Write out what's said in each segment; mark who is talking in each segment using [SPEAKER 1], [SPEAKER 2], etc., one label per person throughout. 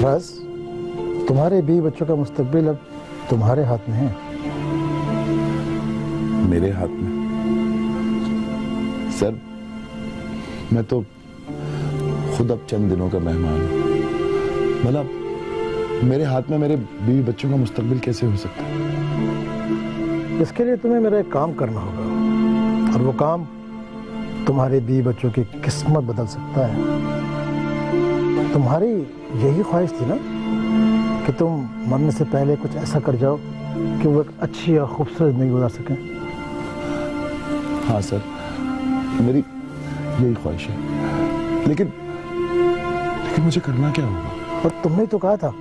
[SPEAKER 1] फराज, तुम्हारे बीवी बच्चों का मुस्तकबिल अब तुम्हारे हाथ में है।
[SPEAKER 2] मेरे हाथ में? सर, मैं तो खुद अब चंद दिनों का मेहमान हूं। मतलब मेरे हाथ में मेरे बीवी बच्चों का मुस्तकबिल कैसे हो सकता है?
[SPEAKER 1] इसके लिए तुम्हें मेरा एक काम करना होगा, और वो काम तुम्हारे बीवी बच्चों की किस्मत बदल सकता है। तुम्हारी यही ख्वाहिश थी ना कि तुम मरने से पहले कुछ ऐसा कर जाओ कि वो एक अच्छी और खूबसूरत जिंदगी गुजार सकें।
[SPEAKER 2] हाँ सर, मेरी यही ख्वाहिश है, लेकिन मुझे करना क्या होगा?
[SPEAKER 1] और तुमने तो कहा था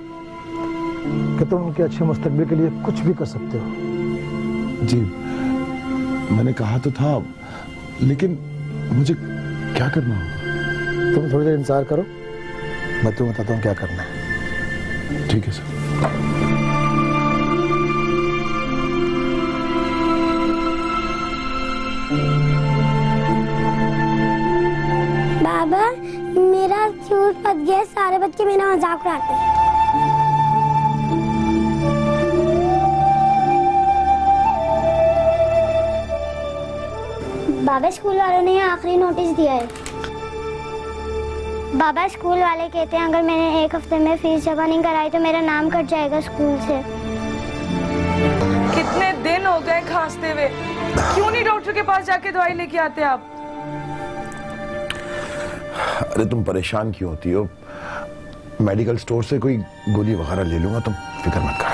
[SPEAKER 1] कि तुम उनके अच्छे मुस्तकबिल के लिए कुछ भी कर सकते हो।
[SPEAKER 2] जी, मैंने कहा तो था, लेकिन मुझे क्या करना होगा?
[SPEAKER 1] तुम थोड़ी देर इंतजार करो, मैं तुम्हें बताता हूँ क्या करना है।
[SPEAKER 2] ठीक है सर।
[SPEAKER 3] बाबा, मेरा फ्यूज फट गया, सारे बच्चे मेरा मजाक उड़ाते हैं। बाबा, स्कूल वालों ने आखिरी नोटिस दिया है। बाबा, स्कूल वाले कहते हैं अगर मैंने एक हफ्ते में फीस जमा नहीं कराई तो मेरा नाम कट जाएगा स्कूल से।
[SPEAKER 4] कितने दिन हो गए खांसते हुए, क्यों नहीं डॉक्टर के पास जाके दवाई लेके आते आप?
[SPEAKER 2] अरे तुम परेशान क्यों होती हो? मेडिकल स्टोर से कोई गोली वगैरह ले लूंगा, तुम फिक्र मत करो।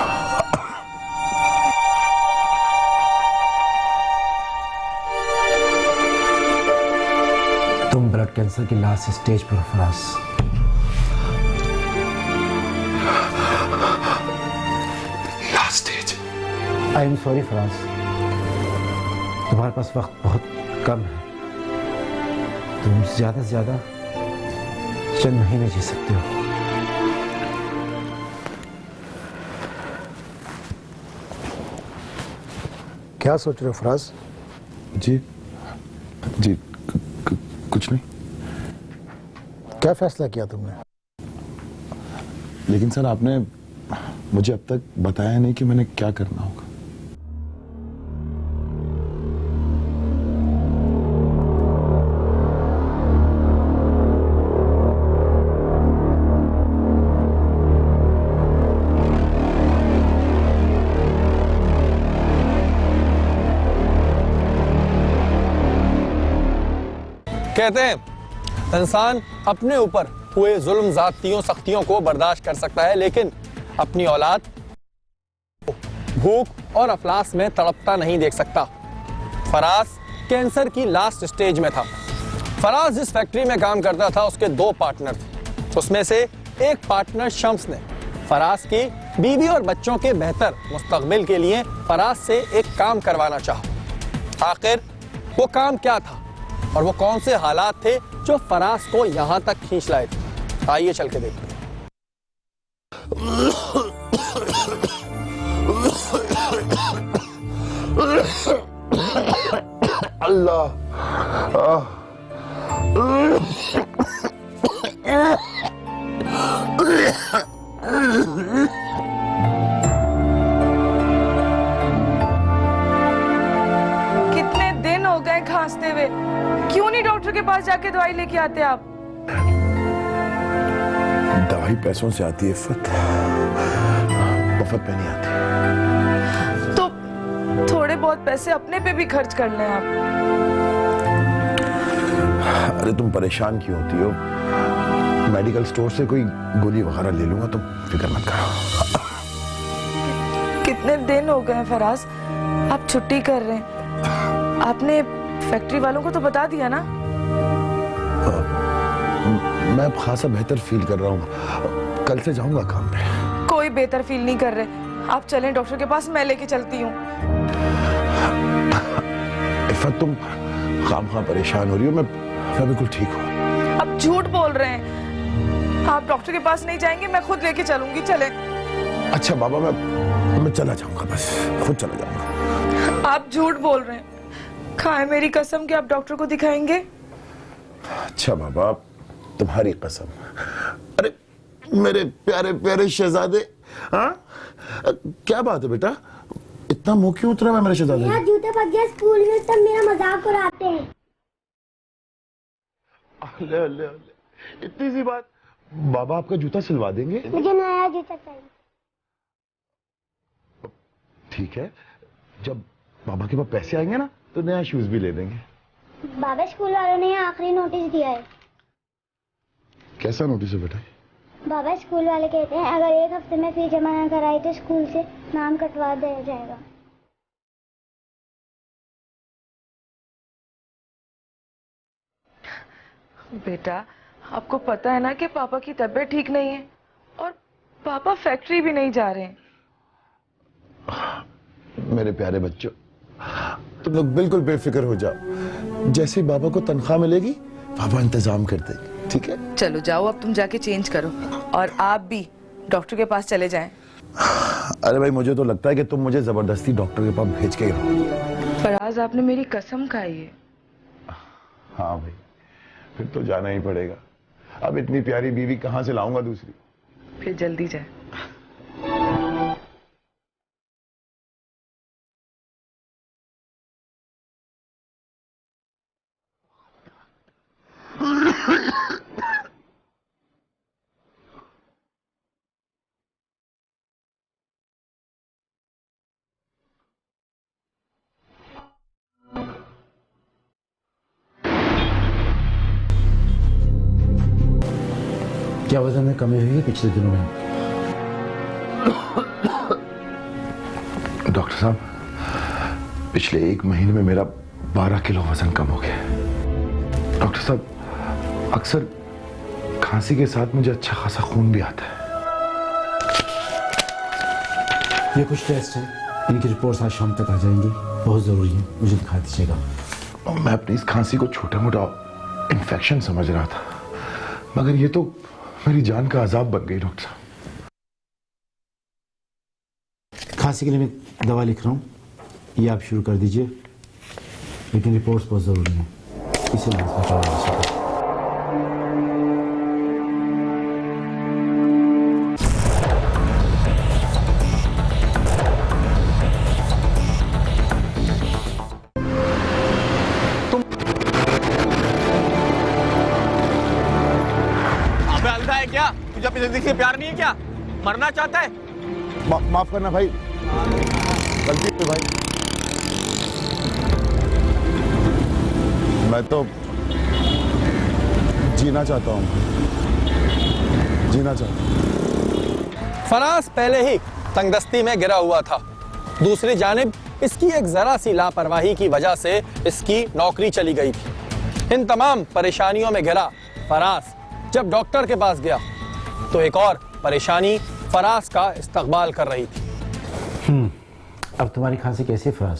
[SPEAKER 5] तुम ब्लड कैंसर की लास्ट स्टेज पर हो Faraz.
[SPEAKER 2] Last stage?
[SPEAKER 5] I am sorry Faraz, तुम्हारे पास वक्त बहुत कम है। तुम ज्यादा से ज्यादा चंद महीने जी सकते हो।
[SPEAKER 1] क्या सोच रहे हो फराज?
[SPEAKER 2] जी जी, कुछ नहीं।
[SPEAKER 1] क्या फैसला किया तुमने?
[SPEAKER 2] लेकिन सर, आपने मुझे अब तक बताया नहीं कि मैंने क्या करना होगा।
[SPEAKER 6] कहते हैं इंसान अपने ऊपर हुए जुल्म, ज़ातियों, सख्तियों को बर्दाश्त कर सकता है, लेकिन अपनी औलाद भूख और अफलास में तड़पता नहीं देख सकता। फराज कैंसर की लास्ट स्टेज में था। फराज जिस फैक्ट्री में काम करता था उसके 2 पार्टनर थे। उसमें से एक पार्टनर शम्स ने फराज की बीवी और बच्चों के बेहतर मुस्तकबिल के लिए फराज से एक काम करवाना चाहा। आखिर वो काम क्या था और वो कौन से हालात थे जो फराज को यहां तक खींच लाए थे? आइए चल के देखते हैं।
[SPEAKER 2] अल्लाह,
[SPEAKER 4] कितने दिन हो गए खांसते हुए, क्यों नहीं डॉक्टर के पास जाके दवाई लेके आते आप?
[SPEAKER 2] दवाई पैसों से आती है इफ़्फ़त, मुफ्त में नहीं आती।
[SPEAKER 4] तो थोड़े बहुत पैसे अपने पे भी खर्च कर लें आप।
[SPEAKER 2] अरे तुम परेशान क्यों होती हो? मेडिकल स्टोर से कोई गोली वगैरह ले लूंगा, तुम फिक्र मत करो।
[SPEAKER 4] कितने दिन हो गए फराज, आप छुट्टी कर रहे हैं? आपने फैक्ट्री वालों को तो बता दिया ना?
[SPEAKER 2] मैं अब खासा बेहतर फील कर रहा हूँ, कल से जाऊंगा काम पे।
[SPEAKER 4] कोई बेहतर फील नहीं कर रहे, आप चलें डॉक्टर के पास, मैं लेके चलती हूँ।
[SPEAKER 2] इफ़्फ़त, तुम खामखा परेशान हो रही हो, मैं बिल्कुल ठीक हूँ।
[SPEAKER 4] आप झूठ बोल रहे हैं, आप डॉक्टर के पास नहीं जाएंगे, मैं खुद लेके चलूंगी, चलें।
[SPEAKER 2] अच्छा बाबा, मैं चला जाऊंगा, बस खुद चला जाऊंगा।
[SPEAKER 4] आप झूठ बोल रहे हैं, खाए मेरी कसम कि आप डॉक्टर को दिखाएंगे।
[SPEAKER 2] अच्छा बाबा, तुम्हारी कसम। अरे मेरे प्यारे प्यारे शहजादे। हाँ, क्या बात है बेटा, इतना मुंह क्यों उतरा है मेरे शहजादे?
[SPEAKER 3] मेरा जूता फट गया स्कूल में, सब मेरा मजाक उड़ाते हैं।
[SPEAKER 2] अले अले अले, इतनी सी बात। बाबा आपका जूता सिलवा देंगे।
[SPEAKER 3] मुझे नया जूता चाहिए।
[SPEAKER 2] ठीक है, जब बाबा के पास पैसे आएंगे ना तो नया शूज भी ले देंगे।
[SPEAKER 3] बाबा, स्कूल वालों ने आखिरी नोटिस दिया है।
[SPEAKER 2] कैसा नोटिस है बेटा?
[SPEAKER 3] बाबा, स्कूल वाले कहते हैं अगर 1 हफ्ते में फीस जमा न कराई तो स्कूल से नाम कटवा दिया जाएगा।
[SPEAKER 4] बेटा, आपको पता है ना कि पापा की तबीयत ठीक नहीं है और पापा फैक्ट्री भी नहीं जा रहे हैं।
[SPEAKER 2] मेरे प्यारे बच्चों, तुम लोग बिल्कुल बेफिक्र हो जाओ, जैसे बाबा को तनख्वाह मिलेगी बाबा इंतजाम कर देंगे, ठीक है?
[SPEAKER 4] चलो जाओ, अब तुम जाके चेंज करो और आप भी डॉक्टर के पास चले जाएं।
[SPEAKER 2] अरे भाई, मुझे तो लगता है कि तुम मुझे जबरदस्ती डॉक्टर के पास भेज के रहो।
[SPEAKER 4] फराज, आपने मेरी कसम खाई है।
[SPEAKER 2] हाँ भाई, फिर तो जाना ही पड़ेगा। अब इतनी प्यारी बीवी कहाँ से लाऊंगा दूसरी?
[SPEAKER 4] फिर जल्दी जाए।
[SPEAKER 5] क्या वजन में कमी हुई है पिछले दिनों में?
[SPEAKER 2] डॉक्टर साहब, पिछले 1 महीने में मेरा 12 किलो वजन कम हो गया। डॉक्टर साहब, अक्सर खांसी के साथ मुझे अच्छा खासा खून भी आता है।
[SPEAKER 5] ये कुछ टेस्ट हैं, इनकी रिपोर्ट्स आज शाम तक आ जाएंगी, बहुत ज़रूरी है, मुझे दिखा दीजिएगा।
[SPEAKER 2] मैं अपनी इस खांसी को छोटा मोटा इन्फेक्शन समझ रहा था, मगर ये तो मेरी जान का अजाब बन गई। डॉक्टर साहब,
[SPEAKER 5] खांसी के लिए मैं दवा लिख रहा हूँ, ये आप शुरू कर दीजिए, लेकिन रिपोर्ट्स बहुत ज़रूरी हैं, इसे इलाज का करवा दीजिएगा।
[SPEAKER 6] अंधा है क्या? तुझे अपनी जिंदगी से प्यार नहीं है क्या? मरना चाहता है?
[SPEAKER 2] माफ करना भाई, गलती हुई भाई। मैं तो जीना चाहता हूँ, जीना चाहता हूँ।
[SPEAKER 6] फराज पहले ही तंगदस्ती में गिरा हुआ था, दूसरी जानिब इसकी एक जरा सी लापरवाही की वजह से इसकी नौकरी चली गई थी। इन तमाम परेशानियों में घिरा फराज जब डॉक्टर के पास गया तो एक और परेशानी फराज का इस्तकबाल कर रही थी।
[SPEAKER 5] अब तुम्हारी खांसी कैसी है फराज?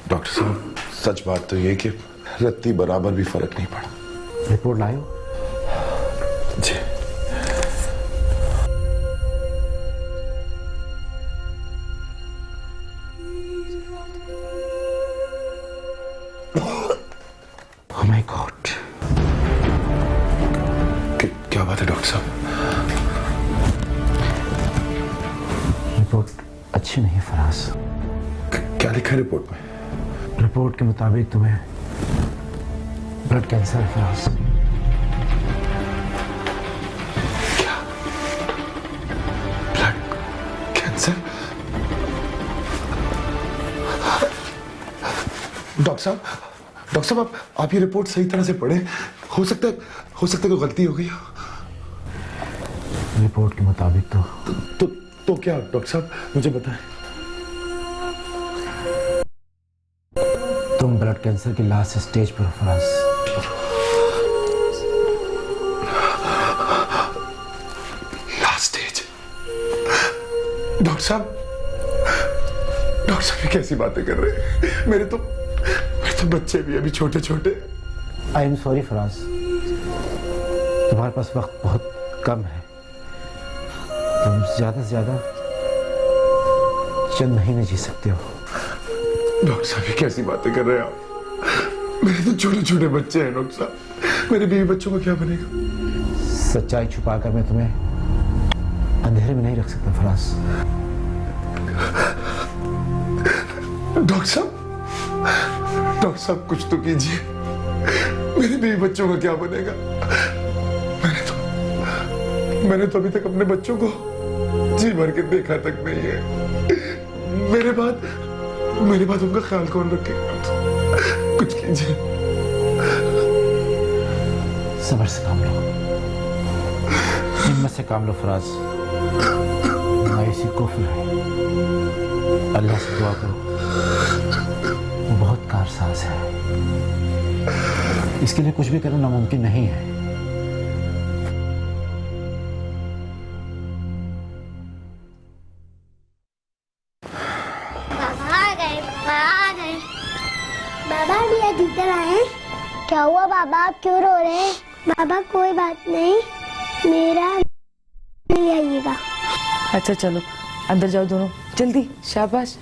[SPEAKER 2] डॉक्टर साहब, सच बात तो ये कि रत्ती बराबर भी फर्क नहीं पड़ा।
[SPEAKER 5] रिपोर्ट लाए हो?
[SPEAKER 2] जी।
[SPEAKER 5] Oh my God!
[SPEAKER 2] क्या बात है डॉक्टर साहब?
[SPEAKER 5] रिपोर्ट अच्छी नहीं है फराज।
[SPEAKER 2] क्या लिखा है रिपोर्ट में?
[SPEAKER 5] रिपोर्ट के मुताबिक तुम्हें ब्लड कैंसर है फराज।
[SPEAKER 2] क्या? Blood cancer? डॉक्टर साहब, आप ये रिपोर्ट सही तरह से पढ़ें। हो सकता है कोई गलती हो गई हो।
[SPEAKER 5] रिपोर्ट के मुताबिक
[SPEAKER 2] तो क्या डॉक्टर साहब, मुझे बताएं।
[SPEAKER 5] तुम ब्लड कैंसर की लास्ट स्टेज पर हो फराज।
[SPEAKER 2] Last stage? डॉक्टर साहब ये कैसी बातें कर रहे हैं? मेरे तो बच्चे भी अभी छोटे छोटे।
[SPEAKER 5] आई एम सॉरी फराज, तुम्हारे पास वक्त बहुत कम है, तुम ज्यादा से ज्यादा चंद महीने जी सकते हो।
[SPEAKER 2] डॉक्टर साहब, ये कैसी बातें कर रहे हैं आप? मेरे तो छोटे छोटे बच्चे हैं डॉक्टर साहब, मेरे बीवी बच्चों का क्या बनेगा?
[SPEAKER 5] सच्चाई छुपाकर मैं तुम्हें अंधेरे में नहीं रख सकता फराज।
[SPEAKER 2] डॉक्टर साहब कुछ तो कीजिए। मेरे बीवी बच्चों का क्या बनेगा? मैंने तो अभी तक अपने बच्चों को जी भर के देखा तक नहीं है। मेरे बाद उनका ख्याल कौन रखेगा? कुछ कीजिए।
[SPEAKER 5] सब्र से काम लो, हिम्मत से काम लो फराज। मायूसी कुफ्र है। अल्लाह से दुआ करो, वो बहुत कारसाज है। इसके लिए कुछ भी करना नामुमकिन नहीं है।
[SPEAKER 3] बाबा भैया टीचर आए। क्या हुआ बाबा, आप क्यों रो रहे हैं? बाबा कोई बात नहीं, मेरा ले आइएगा।
[SPEAKER 4] अच्छा चलो अंदर जाओ दोनों, जल्दी, शाबाश।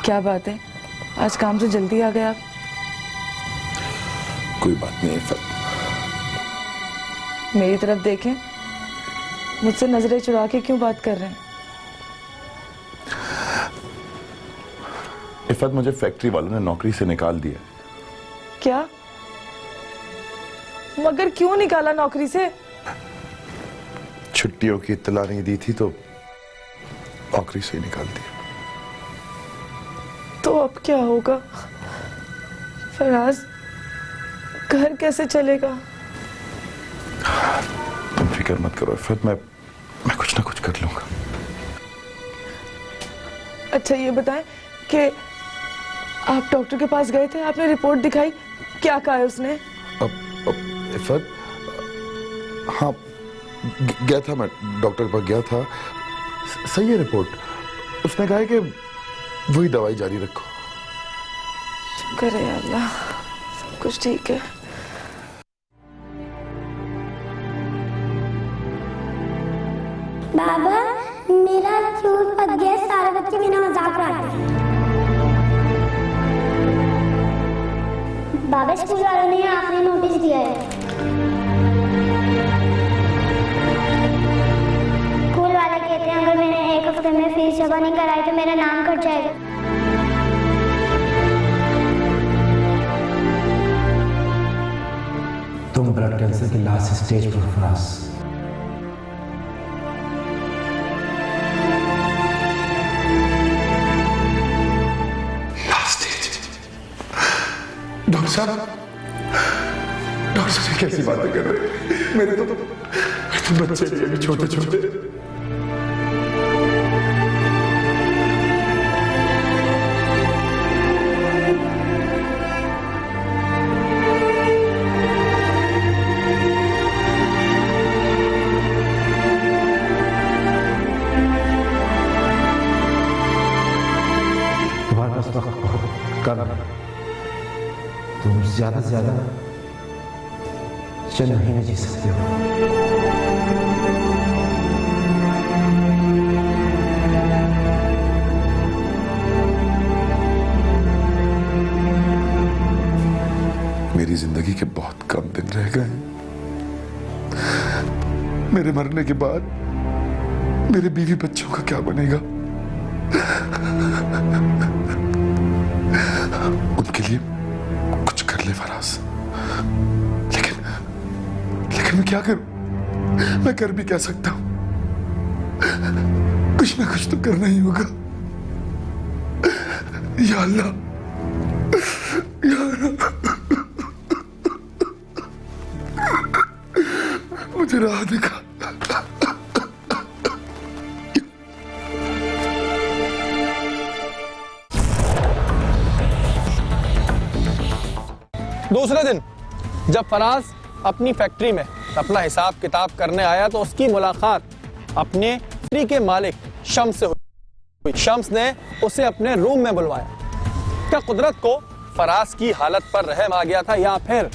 [SPEAKER 4] क्या बात है, आज काम से जल्दी आ गए आप?
[SPEAKER 2] कोई बात नहीं इफ़त।
[SPEAKER 4] मेरी तरफ देखें, मुझसे नजरें चुरा के क्यों बात कर रहे हैं?
[SPEAKER 2] इफ़त, मुझे फैक्ट्री वालों ने नौकरी से निकाल दिया।
[SPEAKER 4] क्या? मगर क्यों निकाला नौकरी से?
[SPEAKER 2] छुट्टियों की इत्तला नहीं दी थी तो नौकरी से ही निकाल दिया।
[SPEAKER 4] तो अब क्या होगा फराज, घर कैसे चलेगा?
[SPEAKER 2] तुम फिक्र मत करो इफ़त, मैं कुछ ना कुछ कर लूंगा।
[SPEAKER 4] अच्छा ये बताएं कि आप डॉक्टर के पास गए थे, आपने रिपोर्ट दिखाई, क्या कहा है उसने?
[SPEAKER 2] अब इफ़त, हाँ गया था, मैं डॉक्टर के पास गया था। सही है रिपोर्ट। उसने कहा है कि वही दवाई जारी रखो।
[SPEAKER 4] शुक्र है अल्लाह, सब कुछ ठीक है।
[SPEAKER 3] बाबा मेरा फ्यूज फट गया, सारे बच्चे मेरा मजाक उड़ाते हैं। बाबा स्कूल वालों ने आखिरी नोटिस दिया है। स्कूल वाले कहते हैं अगर मैंने एक हफ्ते में फीस जमा नहीं कराई तो मेरा नाम कट जाएगा।
[SPEAKER 5] तुम ब्लड कैंसर की लास्ट स्टेज पर हो फराज।
[SPEAKER 2] डॉक्टर साहब कैसी बातें कर रहे हैं? मेरे तो बच्चे भी अभी छोटे छोटे।
[SPEAKER 5] तुम्हारे पास वक्त बहुत कम है। तुम ज्यादा से ज्यादा चंद महीने जी सकते हो।
[SPEAKER 2] मेरी जिंदगी के बहुत कम दिन रह गए हैं। मेरे मरने के बाद मेरे बीवी बच्चों का क्या बनेगा? उनके लिए कुछ कर ले फराज। लेकिन मैं क्या करूं? मैं कर भी क्या सकता हूं? कुछ ना कुछ तो करना ही होगा। या अल्लाह, या अल्लाह, मुझे राह दिखा।
[SPEAKER 6] दूसरे दिन जब फराज अपनी फैक्ट्री में अपना हिसाब किताब करने आया तो उसकी मुलाकात अपने फैक्ट्री के मालिक शम्स से हुई। शम्स ने उसे अपने रूम में बुलवाया। क्या कुदरत को फराज की हालत पर रहम आ गया था या फिर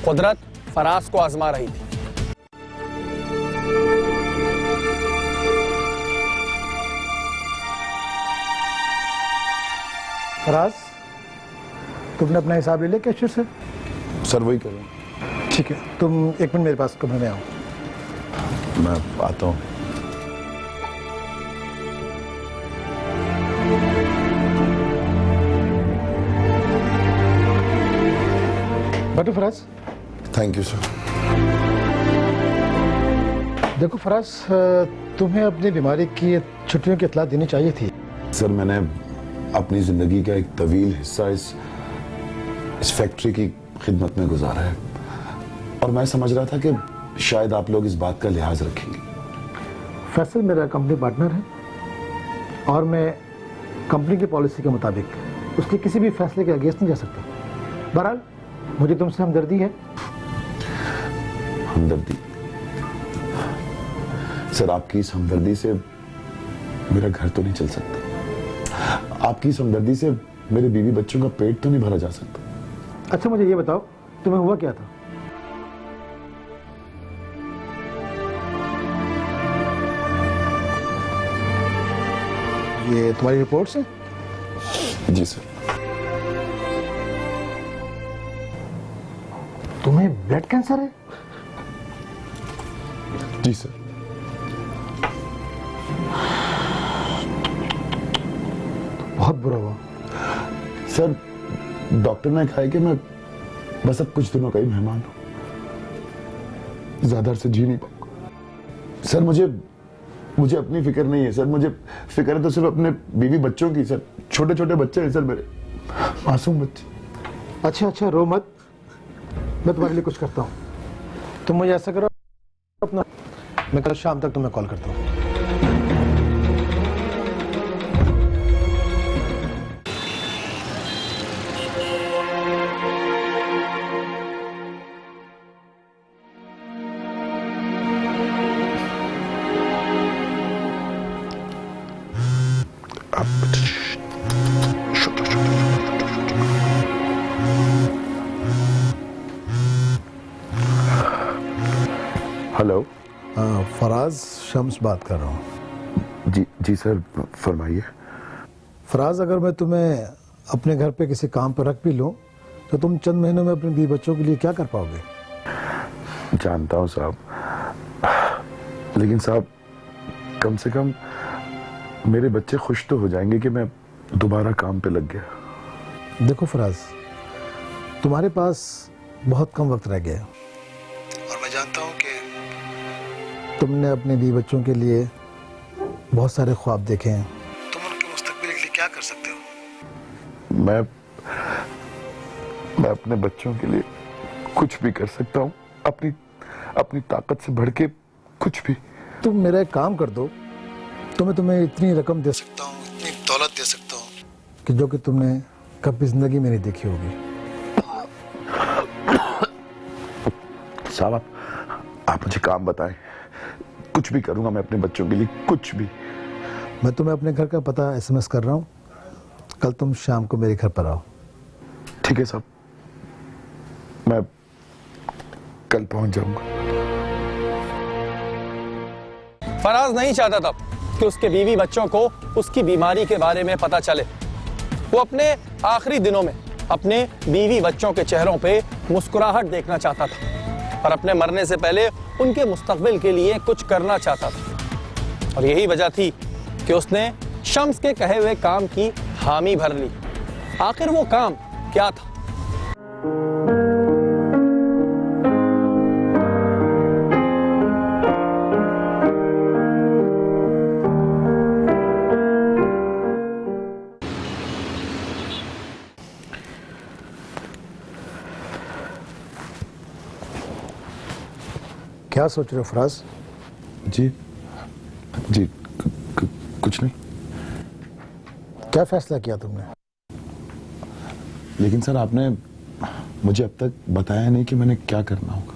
[SPEAKER 6] कुदरत फराज को आजमा रही थी?
[SPEAKER 1] फराज, तुमने अपना हिसाब ले लिया कैशियर से?
[SPEAKER 2] सर वही करूं।
[SPEAKER 1] ठीक है, तुम 1 मिनट मेरे पास कमरे में आओ।
[SPEAKER 2] मैं आता हूँ।
[SPEAKER 1] बैठो फराज।
[SPEAKER 2] Thank you sir.
[SPEAKER 1] देखो फराज, तुम्हें अपनी बीमारी की छुट्टियों की इत्तला देनी चाहिए थी।
[SPEAKER 2] सर मैंने अपनी जिंदगी का एक तवील हिस्सा इस फैक्ट्री की खिदमत में गुजारा है और मैं समझ रहा था कि शायद आप लोग इस बात का लिहाज रखेंगे।
[SPEAKER 1] फैसल मेरा कंपनी पार्टनर है और मैं कंपनी की पॉलिसी के मुताबिक उसके किसी भी फैसले के अगेंस्ट नहीं जा सकता। बहरहाल मुझे तुमसे हमदर्दी है।
[SPEAKER 2] हमदर्दी? सर आपकी इस हमदर्दी से मेरा घर तो नहीं चल सकता, आपकी इस हमदर्दी से मेरे बीवी बच्चों का पेट तो नहीं भरा जा सकता।
[SPEAKER 1] अच्छा मुझे ये बताओ, तुम्हें हुआ क्या था? ये तुम्हारी रिपोर्ट्स हैं?
[SPEAKER 2] जी सर।
[SPEAKER 1] तुम्हें ब्लड कैंसर है?
[SPEAKER 2] जी सर।
[SPEAKER 1] बहुत बुरा हुआ।
[SPEAKER 2] सर डॉक्टर ने कहा है कि मैं बस अब कुछ दिनों का ही मेहमान हूं, ज्यादा से जी नहीं पाऊंगा। सर मुझे अपनी फिक्र नहीं है सर, मुझे फिक्र है तो सिर्फ अपने बीवी बच्चों की। सर छोटे छोटे बच्चे हैं सर, मेरे मासूम बच्चे।
[SPEAKER 1] अच्छा रो मत, मैं तुम्हारे लिए कुछ करता हूँ। तुम मुझे ऐसा करो अपना, मैं कल शाम तक तुम्हें कॉल करता हूँ।
[SPEAKER 2] हेलो।
[SPEAKER 1] फराज शम्स बात कर रहा हूँ।
[SPEAKER 2] जी सर फरमाइए।
[SPEAKER 1] फराज, अगर मैं तुम्हें अपने घर पे किसी काम पर रख भी लूँ तो तुम चंद महीनों में अपने बीवी बच्चों के लिए क्या कर पाओगे?
[SPEAKER 2] जानता हूँ साहब, लेकिन साहब कम से कम मेरे बच्चे खुश तो हो जाएंगे कि मैं दोबारा काम पे लग गया।
[SPEAKER 1] देखो फराज, तुम्हारे पास बहुत कम वक्त रह गया और मैं जानता हूँ कि तुमने अपने बीवी बच्चों के लिए बहुत सारे ख्वाब देखे हैं। तुम उनके मुस्तकबिल के लिए क्या कर सकते हो?
[SPEAKER 2] मैं अपने बच्चों के लिए कुछ भी कर सकता हूँ, अपनी ताकत से बढ़ के कुछ भी।
[SPEAKER 1] तुम मेरा एक काम कर दो, तो मैं तुम्हें इतनी रकम दे सकता हूँ, इतनी दौलत दे सकता हूँ कि जो कि तुमने कभी जिंदगी में नहीं देखी होगी।
[SPEAKER 2] साहब आप मुझे काम बताएं, कुछ भी करूंगा मैं अपने बच्चों के लिए, कुछ भी।
[SPEAKER 1] मैं तुम्हें अपने घर का पता SMS कर रहा हूँ, कल तुम शाम को मेरे घर पर आओ।
[SPEAKER 2] ठीक है साहब, मैं कल पहुंच जाऊंगा।
[SPEAKER 6] फराज नहीं चाहता था कि उसके बीवी बच्चों को उसकी बीमारी के बारे में पता चले। वो अपने आखिरी दिनों में अपने बीवी बच्चों के चेहरों पे मुस्कुराहट देखना चाहता था और अपने मरने से पहले उनके मुस्तकबिल के लिए कुछ करना चाहता था। और यही वजह थी कि उसने शम्स के कहे हुए काम की हामी भर ली। आखिर वो काम क्या था?
[SPEAKER 1] क्या सोच रहे हो फराज?
[SPEAKER 2] जी कुछ नहीं।
[SPEAKER 1] क्या फैसला किया तुमने?
[SPEAKER 2] लेकिन सर आपने मुझे अब तक बताया नहीं कि मैंने क्या करना होगा।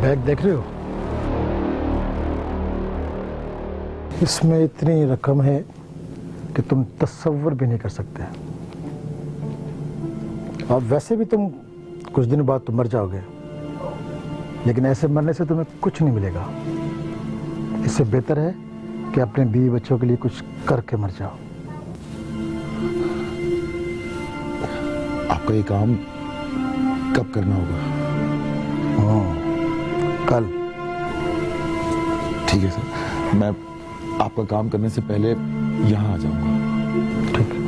[SPEAKER 1] बैग देख रहे हो? इसमें इतनी रकम है कि कि तुम तसव्वुर भी नहीं कर सकते। और वैसे भी तुम कुछ दिन बाद तो मर जाओगे, लेकिन ऐसे मरने से तुम्हें कुछ नहीं मिलेगा। इससे बेहतर है कि अपने बीवी बच्चों के लिए कुछ करके मर जाओ।
[SPEAKER 2] आपका ये काम कब करना होगा?
[SPEAKER 1] कल।
[SPEAKER 2] ठीक है सर, मैं आपका काम करने से पहले यहाँ आ जाऊंगा।
[SPEAKER 1] ठीक है।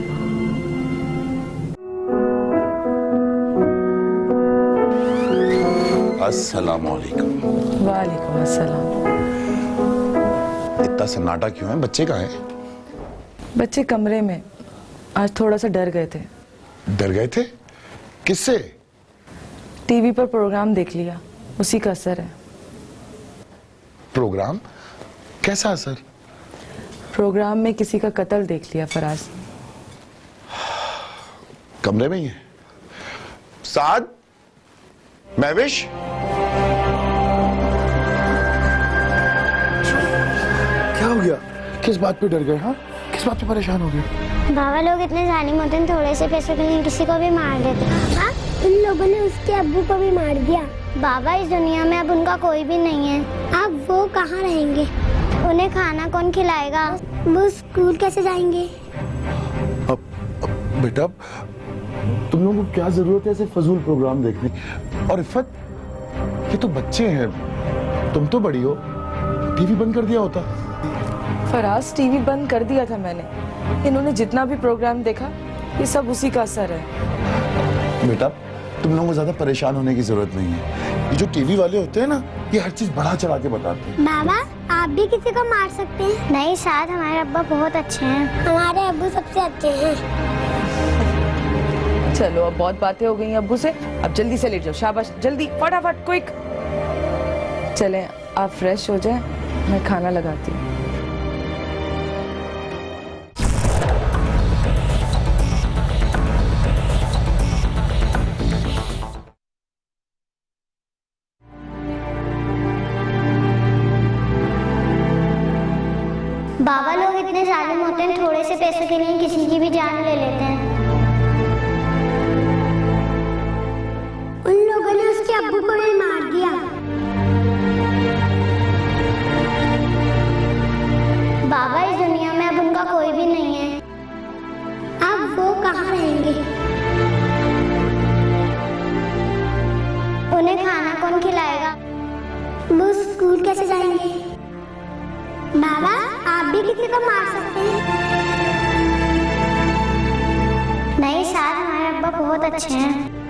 [SPEAKER 2] अस्सलाम वालेकुम।
[SPEAKER 4] वालेकुम अस्सलाम।
[SPEAKER 2] इतना सन्नाटा क्यों है? बच्चे कहाँ हैं?
[SPEAKER 4] बच्चे कमरे में, आज थोड़ा सा डर गए थे।
[SPEAKER 2] डर गए थे? किससे?
[SPEAKER 4] टीवी पर प्रोग्राम देख लिया, उसी का असर है।
[SPEAKER 2] प्रोग्राम? कैसा असर?
[SPEAKER 4] प्रोग्राम में किसी का कत्ल देख लिया फराज।
[SPEAKER 2] कमरे में ही है? साद, महविश, क्या हो गया? किस बात पे डर गए? हाँ, किस बात पे परेशान हो गए?
[SPEAKER 3] बाबा लोग इतने जालिम होते हैं, थोड़े से पैसों के लिए किसी को भी मार देते हैं। हाँ? उन लोगों ने उसके अब्बू को भी मार दिया। बाबा, इस दुनिया में अब उनका कोई भी नहीं है। अब वो कहाँ रहेंगे? उन्हें खाना कौन खिलाएगा? वो स्कूल कैसे जाएंगे?
[SPEAKER 2] अब बेटा, तुम लोगों को क्या जरूरत है ऐसे फजूल प्रोग्राम देखने? और इफ़त, ये तो बच्चे हैं, तुम तो बड़ी हो, टीवी बंद कर दिया होता।
[SPEAKER 4] फराज, टीवी बंद कर दिया था मैंने। इन्होंने जितना भी प्रोग्राम देखा, ये सब उसी का असर है।
[SPEAKER 2] बेटा, तुम लोगों को ज्यादा परेशान होने की जरूरत नहीं है। ये जो टीवी वाले होते हैं ना, ये हर चीज बढ़ा चढ़ा के बताते हैं।
[SPEAKER 3] बाबा, आप भी किसी को मार सकते हैं? नहीं साथ, हमारे अब्बा बहुत अच्छे हैं। हमारे अब्बू सबसे अच्छे हैं।
[SPEAKER 4] चलो, अब बहुत बातें हो गई हैं अब्बू से, अब जल्दी से लेट जाओ। शाबाश, जल्दी, फटाफट, क्विक। चलें, आप फ्रेश हो जाएं, मैं खाना लगाती हूँ।
[SPEAKER 3] बाबा लोग इतने जालिम होते हैं, थोड़े से पैसों के लिए किसी की भी जान ले लेते हैं। उन लोगों ने उसके अब्बू को भी मार दिया। बाबा, इस दुनिया में अब उनका कोई भी नहीं है। अब वो कहाँ रहेंगे? उन्हें खाना कौन खिलाएगा? वो स्कूल कैसे जाएंगे? बाबा, आप भी किसी को मार सकते हैं? नहीं साथ, हमारे अब्बा बहुत अच्छे हैं।